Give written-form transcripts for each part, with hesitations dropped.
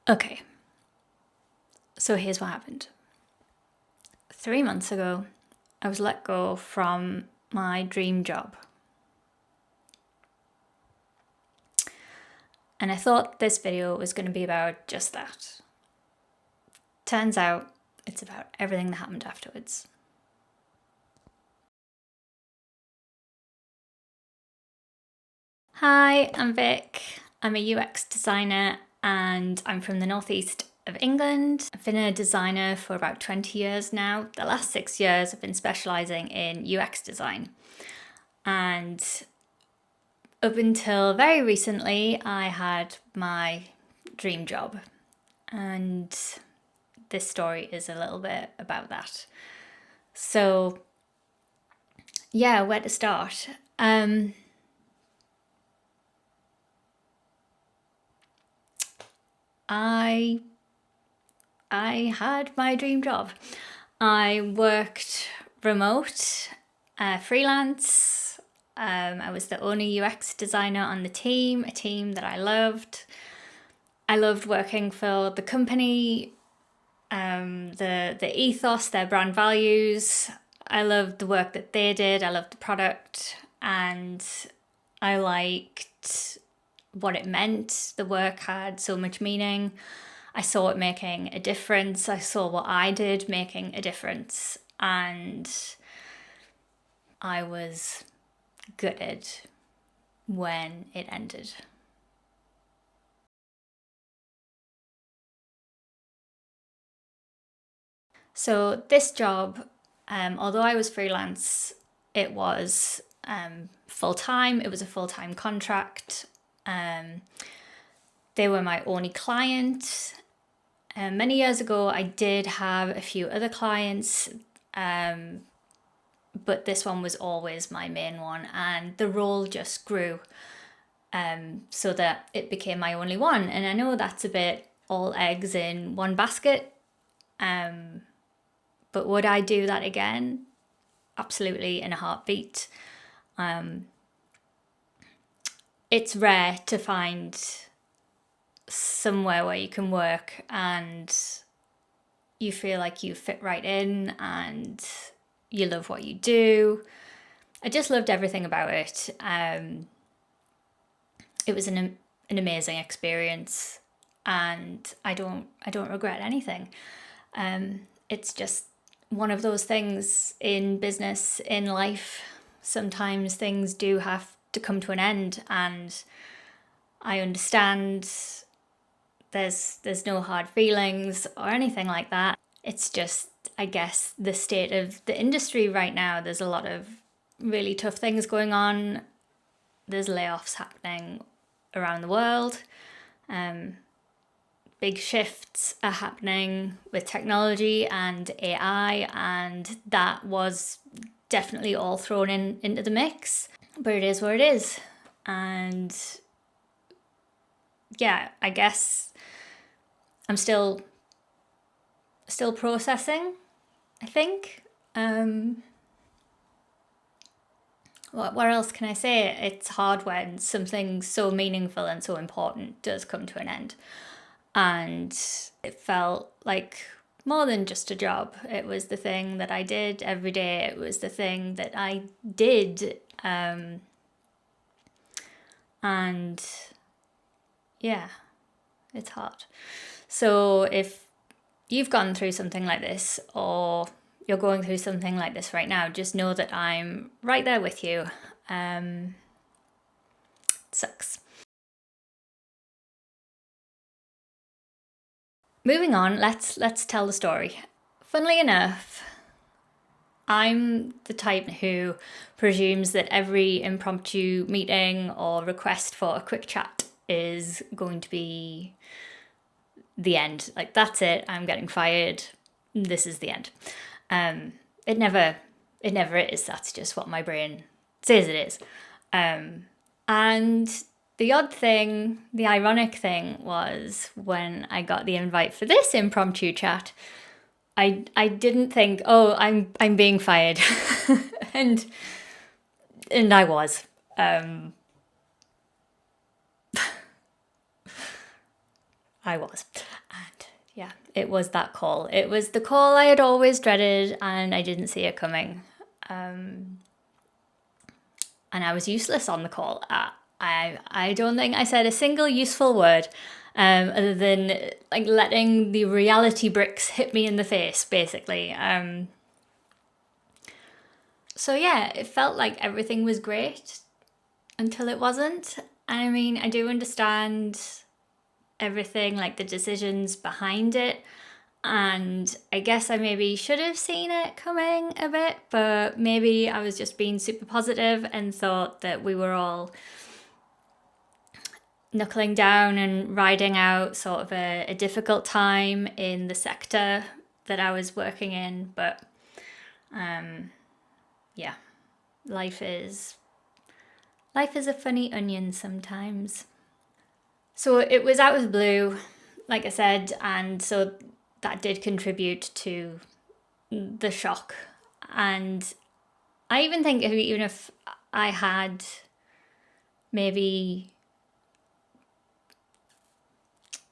Okay, so here's what happened. 3 months ago, I was let go from my dream job. And I thought this video was going to be about just that. Turns out it's about everything that happened afterwards. Hi, I'm Vic. I'm a UX designer and I'm from the northeast of England. I've been a designer for about 20 years now. The last 6 years I've been specialising in UX design. And up until very recently, I had my dream job. And this story is a little bit about that. So, yeah, where to start? I had my dream job. I worked remote, freelance. I was the only UX designer on the team, a team that I loved. I loved working for the company, the ethos, their brand values. I loved the work that they did. I loved the product, and I liked what it meant. The work had so much meaning. I saw it making a difference. I saw what I did making a difference, and I was gutted when it ended. So this job, although I was freelance, it was full-time. It was a full-time contract. They were my only client. Many years ago, I did have a few other clients, but this one was always my main one, and the role just grew so that it became my only one. And I know that's a bit all eggs in one basket, but would I do that again? Absolutely, in a heartbeat. It's rare to find somewhere where you can work and you feel like you fit right in and you love what you do. I just loved everything about it. It was an amazing experience, and I don't regret anything. It's just one of those things in business, in life. Sometimes things do have to come to an end, and I understand there's no hard feelings or anything like that. It's just, I guess, the state of the industry right now. There's a lot of really tough things going on. There's layoffs happening around the world. Big shifts are happening with technology and AI, and that was definitely all thrown into the mix. But it is what it is. And yeah, I guess I'm still processing, I think. What else can I say? It's hard when something so meaningful and so important does come to an end. And it felt like more than just a job. It was the thing that I did every day. It was the thing that I did. And yeah, it's hard. So if you've gone through something like this, or you're going through something like this right now, just know that I'm right there with you. It sucks. Moving on, let's tell the story. Funnily enough, I'm the type who presumes that every impromptu meeting or request for a quick chat is going to be the end. Like, that's it, I'm getting fired. This is the end. It never is. That's just what my brain says it is. And the odd thing, the ironic thing was when I got the invite for this impromptu chat, I didn't think, oh, I'm being fired. and I was. I was. And yeah, it was that call. It was the call I had always dreaded and I didn't see it coming. And I was useless on the call. I don't think I said a single useful word other than like letting the reality bricks hit me in the face, basically. So yeah, it felt like everything was great until it wasn't. And I mean, I do understand everything, like the decisions behind it. And I guess I maybe should have seen it coming a bit, but maybe I was just being super positive and thought that we were all knuckling down and riding out sort of a difficult time in the sector that I was working in. But yeah, life is a funny onion sometimes. So it was out of the blue, like I said, and so that did contribute to the shock. And I even think even if I had maybe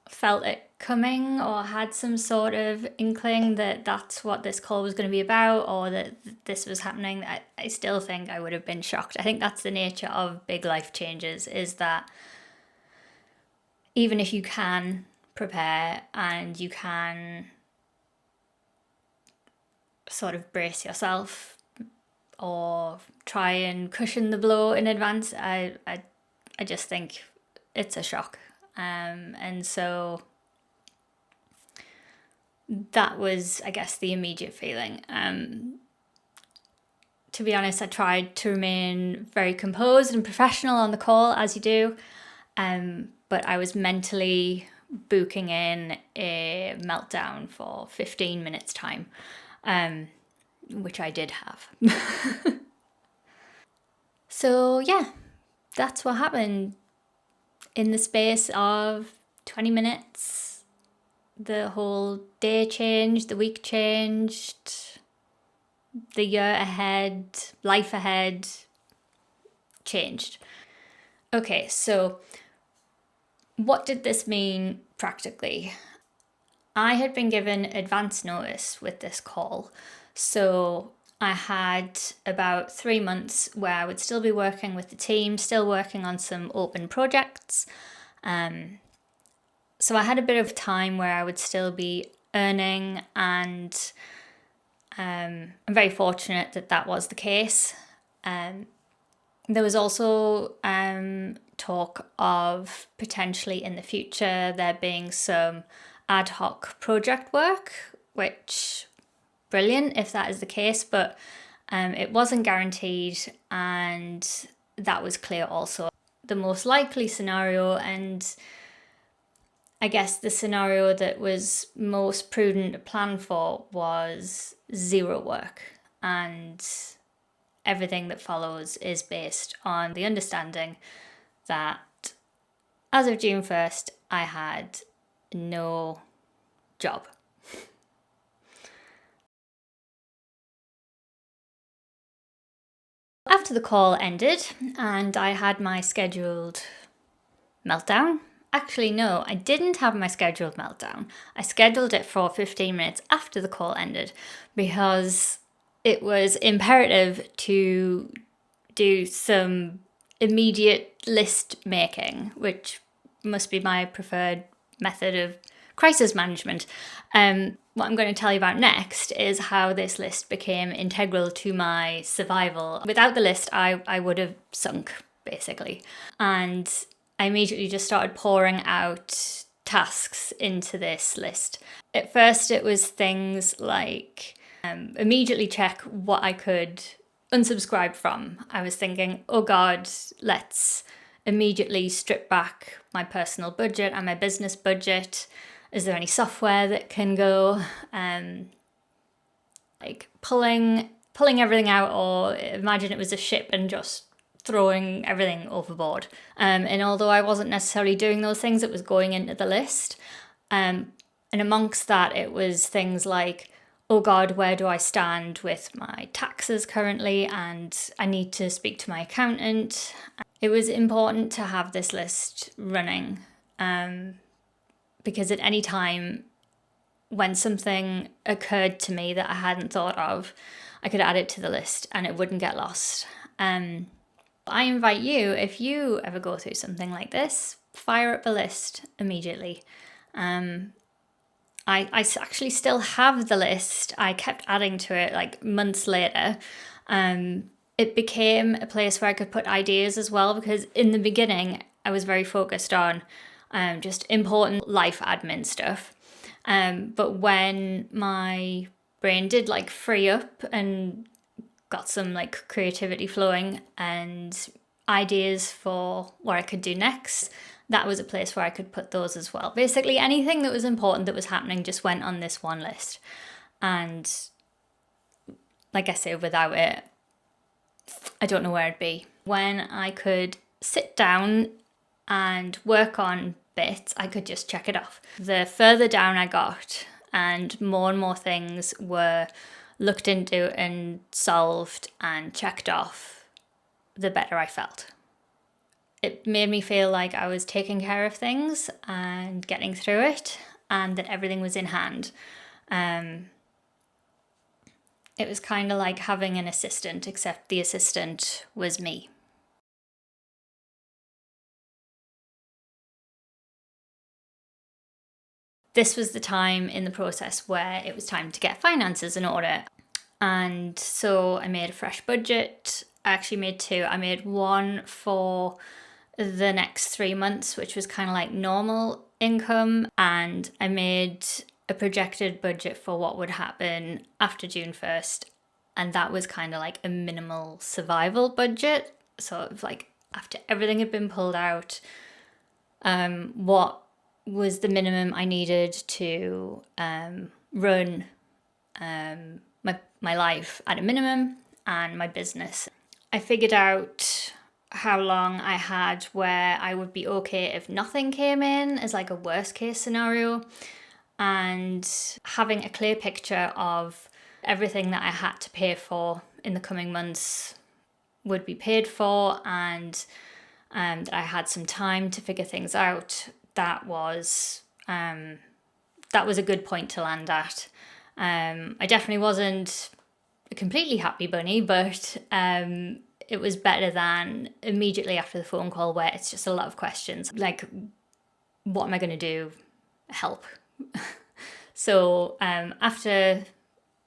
felt it coming or had some sort of inkling that that's what this call was going to be about or that this was happening, I still think I would have been shocked. I think that's the nature of big life changes, is that even if you can prepare and you can sort of brace yourself or try and cushion the blow in advance, I just think it's a shock. And so that was, I guess, the immediate feeling. To be honest, I tried to remain very composed and professional on the call, as you do, but I was mentally booking in a meltdown for 15 minutes time, which I did have. So yeah, that's what happened. In the space of 20 minutes, the whole day changed, the week changed, the year ahead, life ahead changed. Okay, so what did this mean practically? I had been given advance notice with this call. So I had about 3 months where I would still be working with the team, still working on some open projects. So I had a bit of time where I would still be earning, and I'm very fortunate that that was the case. There was also talk of potentially in the future there being some ad hoc project work, which brilliant if that is the case, but it wasn't guaranteed, and that was clear also. The most likely scenario, and I guess the scenario that was most prudent to plan for, was zero work, and everything that follows is based on the understanding that as of June 1st, I had no job. After the call ended and I had my scheduled meltdown. Actually, no, I didn't have my scheduled meltdown. I scheduled it for 15 minutes after the call ended because it was imperative to do some immediate list making, which must be my preferred method of crisis management. What I'm going to tell you about next is how this list became integral to my survival. Without the list, I would have sunk, basically. And I immediately just started pouring out tasks into this list. At first, it was things like immediately check what I could unsubscribe from. I was thinking, oh God, let's immediately strip back my personal budget and my business budget. Is there any software that can go? Like pulling everything out, or imagine it was a ship and just throwing everything overboard. And although I wasn't necessarily doing those things, it was going into the list. And amongst that, it was things like, oh God, where do I stand with my taxes currently? And I need to speak to my accountant. It was important to have this list running. because at any time when something occurred to me that I hadn't thought of, I could add it to the list and it wouldn't get lost. I invite you, if you ever go through something like this, fire up a list immediately. I actually still have the list. I kept adding to it like months later. It became a place where I could put ideas as well, because in the beginning I was very focused on just important life admin stuff. But when my brain did like free up and got some like creativity flowing and ideas for what I could do next, that was a place where I could put those as well. Basically anything that was important that was happening just went on this one list. And like I say, without it, I don't know where I'd be. When I could sit down and work on bits, I could just check it off. The further down I got and more things were looked into and solved and checked off, the better I felt. It made me feel like I was taking care of things and getting through it and that everything was in hand. It was kind of like having an assistant, except the assistant was me. This was the time in the process where it was time to get finances in order. And so I made a fresh budget. I actually made two. I made one for the next 3 months, which was kind of like normal income. And I made a projected budget for what would happen after June 1st. And that was kind of like a minimal survival budget. So it was like after everything had been pulled out, what was the minimum I needed to run my life at a minimum and my business. I figured out how long I had where I would be okay if nothing came in as like a worst case scenario, and having a clear picture of everything that I had to pay for in the coming months would be paid for, and that I had some time to figure things out. That was a good point to land at. I definitely wasn't a completely happy bunny, but it was better than immediately after the phone call where it's just a lot of questions like, what am I going to do? Help. So after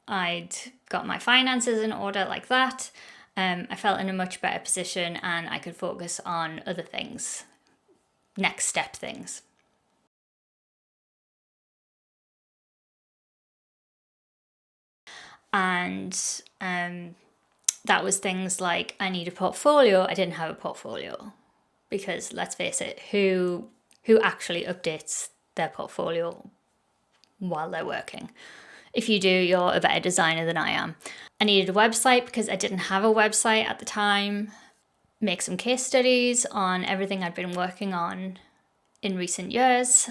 I'd got my finances in order like that, I felt in a much better position and I could focus on other things, next step things. And that was things like I need a portfolio. I didn't have a portfolio because, let's face it, who actually updates their portfolio while they're working? If you do, you're a better designer than I am. I needed a website because I didn't have a website at the time. Make some case studies on everything I'd been working on in recent years.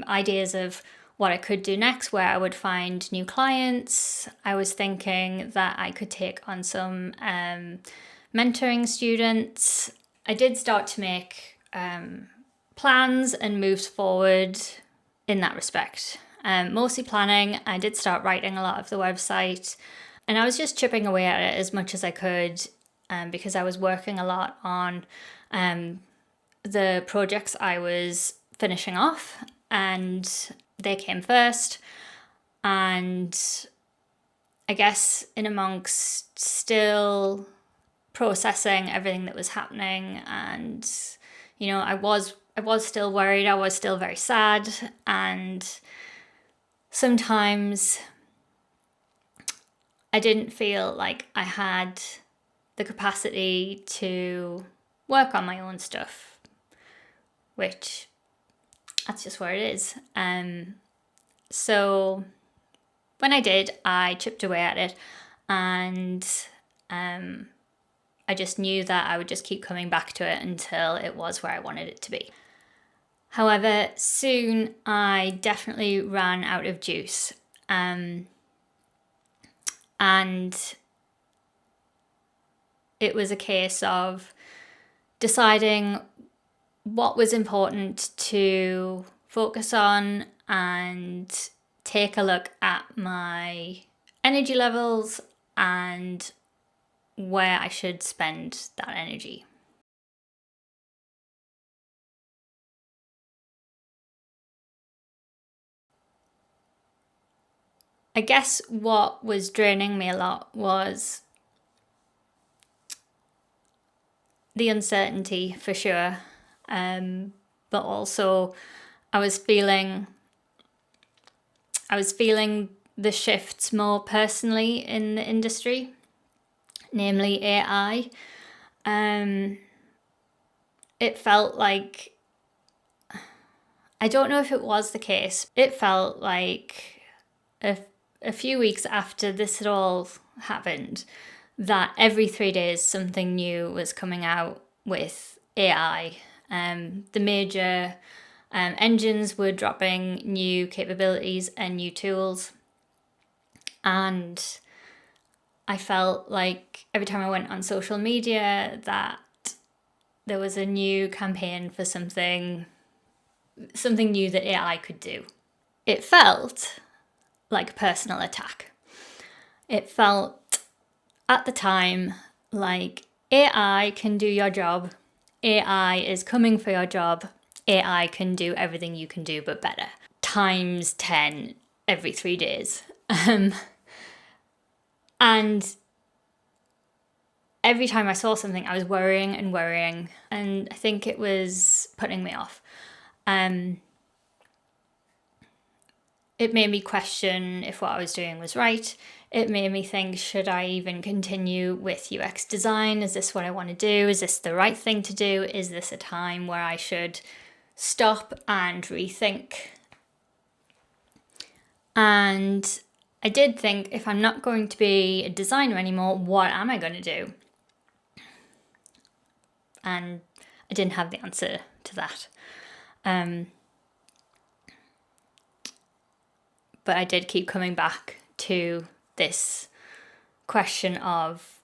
Ideas of what I could do next, where I would find new clients. I was thinking that I could take on some mentoring students. I did start to make plans and moves forward in that respect. Mostly planning. I did start writing a lot of the website, and I was just chipping away at it as much as I could because I was working a lot on the projects I was finishing off, and they came first. And I guess in amongst still processing everything that was happening, and I was still worried, I was still very sad, and sometimes I didn't feel like I had the capacity to work on my own stuff, which that's just where it is. So when I did, I chipped away at it, and I just knew that I would just keep coming back to it until it was where I wanted it to be. However, soon I definitely ran out of juice. And it was a case of deciding what was important to focus on and take a look at my energy levels and where I should spend that energy. I guess what was draining me a lot was the uncertainty, for sure, but also I was feeling the shifts more personally in the industry, namely AI. It felt like, I don't know if it was the case, it felt like a few weeks after this had all happened, that every 3 days something new was coming out with AI. The major engines were dropping new capabilities and new tools. And I felt like every time I went on social media that there was a new campaign for something new that AI could do. It felt like a personal attack. It felt at the time like AI can do your job. AI is coming for your job. AI can do everything you can do, but better. Times 10 every 3 days. And every time I saw something, I was worrying, and I think it was putting me off. It made me question if what I was doing was right. It made me think, should I even continue with UX design? Is this what I want to do? Is this the right thing to do? Is this a time where I should stop and rethink? And I did think, if I'm not going to be a designer anymore, what am I going to do? And I didn't have the answer to that. But I did keep coming back to this question of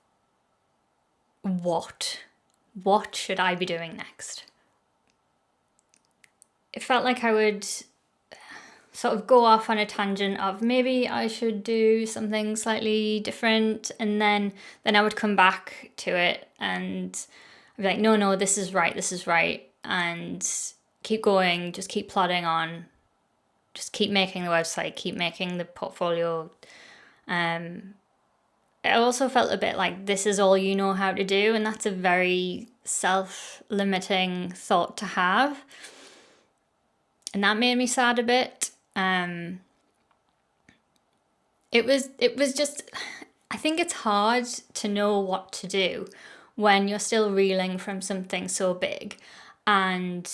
what should I be doing next? It felt like I would sort of go off on a tangent of maybe I should do something slightly different, and then I would come back to it and I'd be like, no, this is right, and keep going, just keep plodding on, just keep making the website, keep making the portfolio. It also felt a bit like this is all you know how to do, and that's a very self-limiting thought to have. And that made me sad a bit. It was just, I think it's hard to know what to do when you're still reeling from something so big and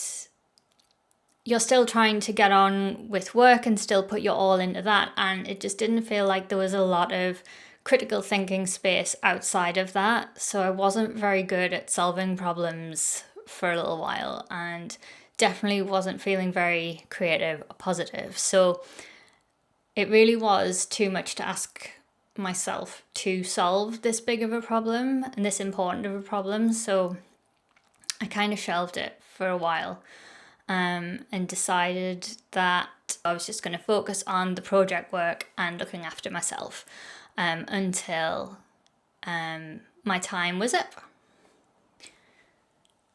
you're still trying to get on with work and still put your all into that. And it just didn't feel like there was a lot of critical thinking space outside of that. So I wasn't very good at solving problems for a little while and definitely wasn't feeling very creative or positive. So it really was too much to ask myself to solve this big of a problem and this important of a problem. So I kind of shelved it for a while. And decided that I was just going to focus on the project work and looking after myself until my time was up.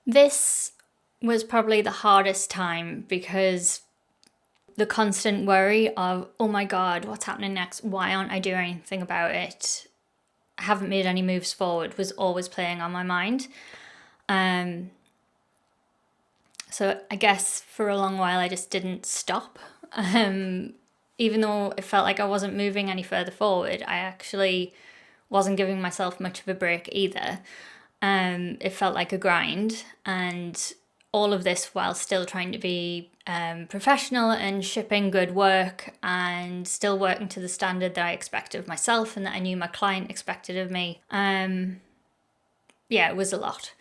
This was probably the hardest time because the constant worry of, oh my God, what's happening next? Why aren't I doing anything about it? I haven't made any moves forward was always playing on my mind. So I guess for a long while I just didn't stop. Even though it felt like I wasn't moving any further forward, I actually wasn't giving myself much of a break either. It felt like a grind, and all of this while still trying to be professional and shipping good work and still working to the standard that I expected of myself and that I knew my client expected of me. Yeah, it was a lot.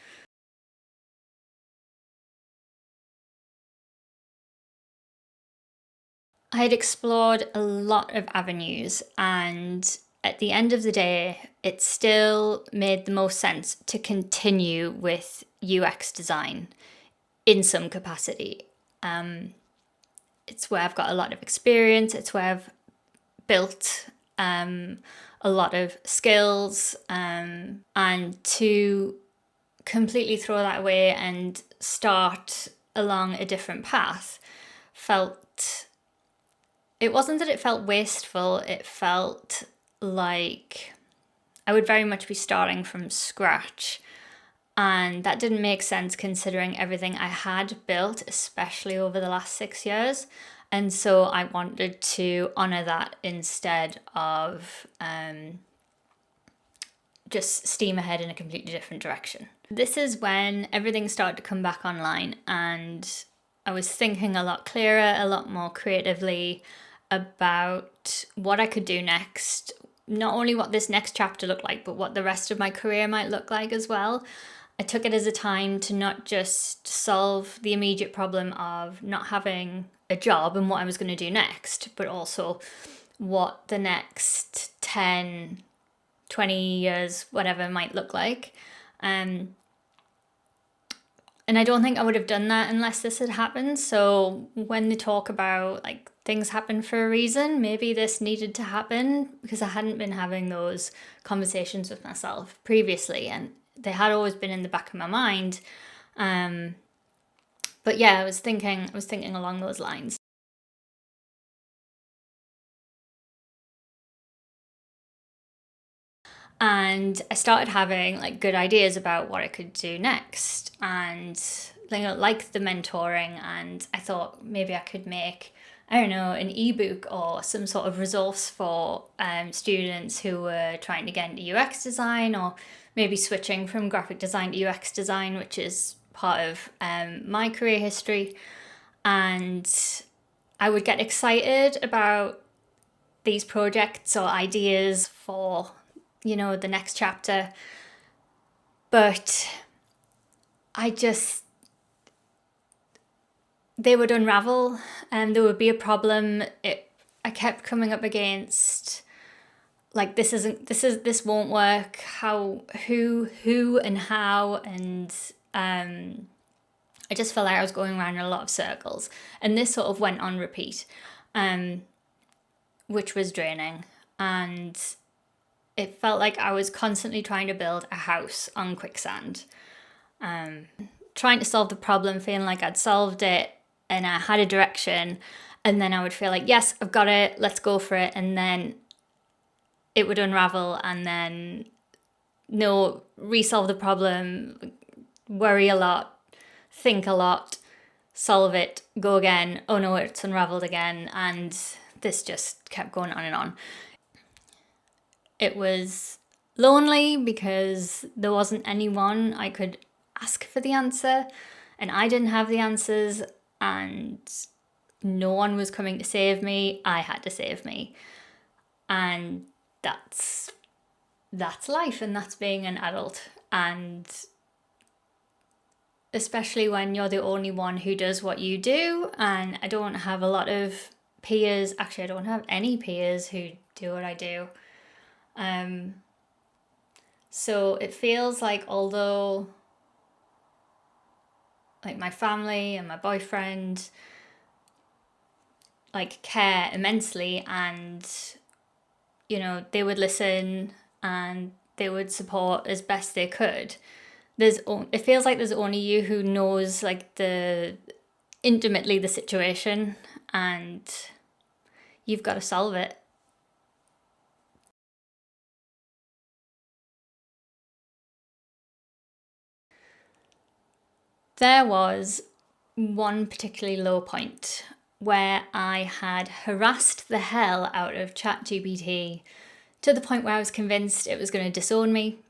I had explored a lot of avenues, and at the end of the day, it still made the most sense to continue with UX design in some capacity. It's where I've got a lot of experience. It's where I've built a lot of skills, and to completely throw that away and start along a different path it wasn't that it felt wasteful, it felt like I would very much be starting from scratch. And that didn't make sense considering everything I had built, especially over the last 6 years. And so I wanted to honour that instead of just steam ahead in a completely different direction. This is when everything started to come back online, and I was thinking a lot clearer, a lot more creatively about what I could do next. Not only what this next chapter looked like, but what the rest of my career might look like as well. I took it as a time to not just solve the immediate problem of not having a job and what I was going to do next, but also what the next 10, 20 years, whatever might look like. And I don't think I would have done that unless this had happened. So when they talk about like things happen for a reason, maybe this needed to happen because I hadn't been having those conversations with myself previously, and they had always been in the back of my mind. But yeah, I was thinking along those lines. And I started having like good ideas about what I could do next, and like the mentoring. And I thought maybe I could make, I don't know, an ebook or some sort of resource for students who were trying to get into UX design, or maybe switching from graphic design to UX design, which is part of my career history. And I would get excited about these projects or ideas for the next chapter, but they would unravel, and there would be a problem. I kept coming up against like this won't work. Who and how, and I just felt like I was going around in a lot of circles, and this sort of went on repeat, which was draining. And it felt like I was constantly trying to build a house on Quicksand, trying to solve the problem, feeling like I'd solved it and I had a direction, and then I would feel like, yes, I've got it, let's go for it, and then it would unravel, and then no, resolve the problem, worry a lot, think a lot, solve it, go again, oh no, it's unraveled again, and this just kept going on and on. It was lonely because there wasn't anyone I could ask for the answer, and I didn't have the answers, and no one was coming to save me. I had to save me. And that's life, and that's being an adult. And especially when you're the only one who does what you do, and I don't have a lot of peers. Actually, I don't have any peers who do what I do. So it feels like, although like my family and my boyfriend like care immensely, and they would listen and they would support as best they could, it feels like there's only you who knows like intimately the situation, and you've got to solve it. There was one particularly low point where I had harassed the hell out of ChatGPT to the point where I was convinced it was going to disown me.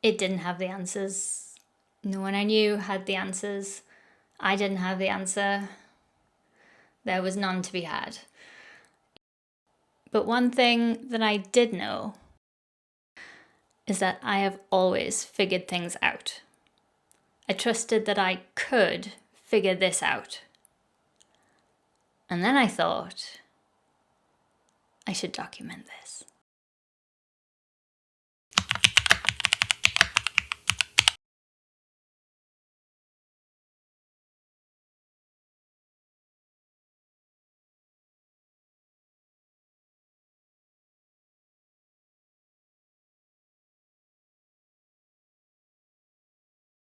It didn't have the answers. No one I knew had the answers. I didn't have the answer. There was none to be had. But one thing that I did know is that I have always figured things out. I trusted that I could figure this out. And then I thought, I should document this.